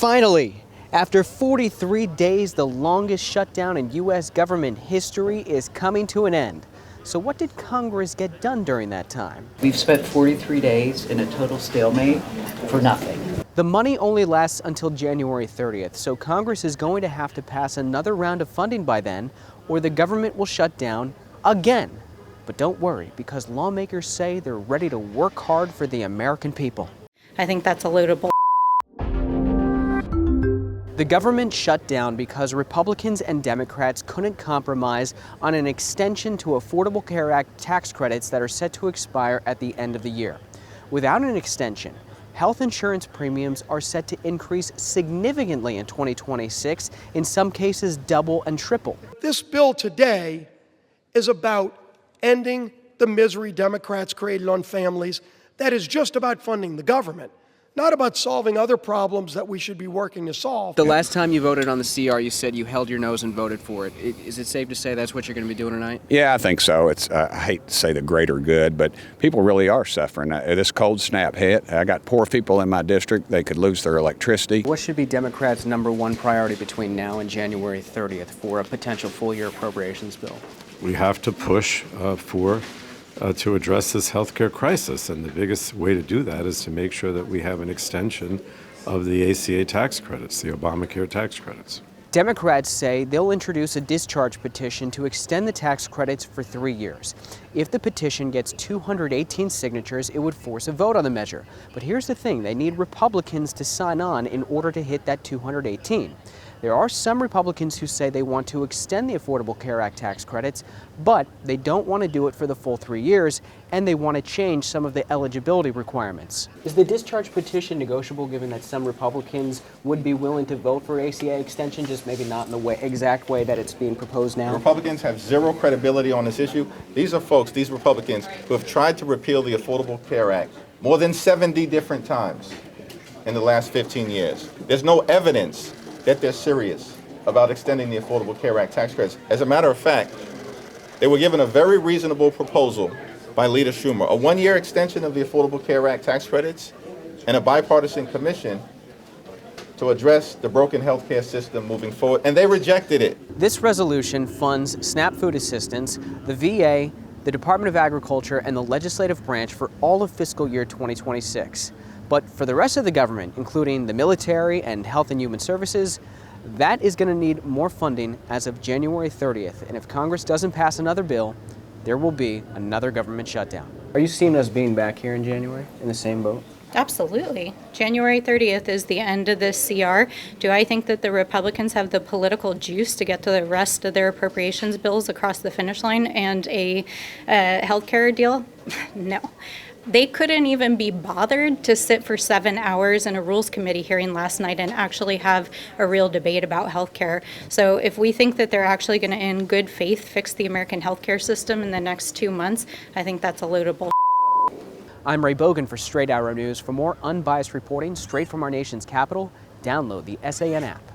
Finally, after 43 days, the longest shutdown in U.S. government history is coming to an end. So what did Congress get done during that time? We've spent 43 days in a total stalemate for nothing. The money only lasts until January 30th, so Congress is going to have to pass another round of funding by then, or the government will shut down again. But don't worry, because lawmakers say they're ready to work hard for the American people. I think that's a load of bull. The government shut down because Republicans and Democrats couldn't compromise on an extension to Affordable Care Act tax credits that are set to expire at the end of the year. Without an extension, health insurance premiums are set to increase significantly in 2026, in some cases double and triple. This bill today is about ending the misery Democrats created on families. That is just about funding the government, not about solving other problems that we should be working to solve. The last time you voted on the CR, you said you held your nose and voted for it. Is it safe to say that's what you're going to be doing tonight? Yeah, I think so. I hate to say the greater good, but people really are suffering. This cold snap hit. I got poor people in my district. They could lose their electricity. What should be Democrats' #1 priority between now and January 30th for a potential full-year appropriations bill? We have to push to address this healthcare crisis, and the biggest way to do that is to make sure that we have an extension of the ACA tax credits, the Obamacare tax credits. Democrats say they'll introduce a discharge petition to extend the tax credits for 3 years. If the petition gets 218 signatures, it would force a vote on the measure. But here's the thing, they need Republicans to sign on in order to hit that 218. There are some Republicans who say they want to extend the Affordable Care Act tax credits, but they don't want to do it for the full 3 years, and they want to change some of the eligibility requirements. Is the discharge petition negotiable, given that some Republicans would be willing to vote for ACA extension, just maybe not in the exact way that it's being proposed now? Republicans have zero credibility on this issue. These are folks, these Republicans, who have tried to repeal the Affordable Care Act more than 70 different times in the last 15 years. There's no evidence that they're serious about extending the Affordable Care Act tax credits. As a matter of fact, they were given a very reasonable proposal by Leader Schumer, a 1-year extension of the Affordable Care Act tax credits and a bipartisan commission to address the broken healthcare system moving forward, and they rejected it. This resolution funds SNAP food assistance, the VA, the Department of Agriculture, and the legislative branch for all of fiscal year 2026. But for the rest of the government, including the military and health and human services, that is going to need more funding as of January 30th. And if Congress doesn't pass another bill, there will be another government shutdown. Are you seeing us being back here in January in the same boat? Absolutely. January 30th is the end of this CR. Do I think that the Republicans have the political juice to get to the rest of their appropriations bills across the finish line and a healthcare deal? No. They couldn't even be bothered to sit for 7 hours in a Rules Committee hearing last night and actually have a real debate about healthcare. So if we think that they're actually going to, in good faith, fix the American healthcare system in the next 2 months, I think that's a load of bull. I'm Ray Bogan for Straight Arrow News. For more unbiased reporting straight from our nation's capital, download the SAN app.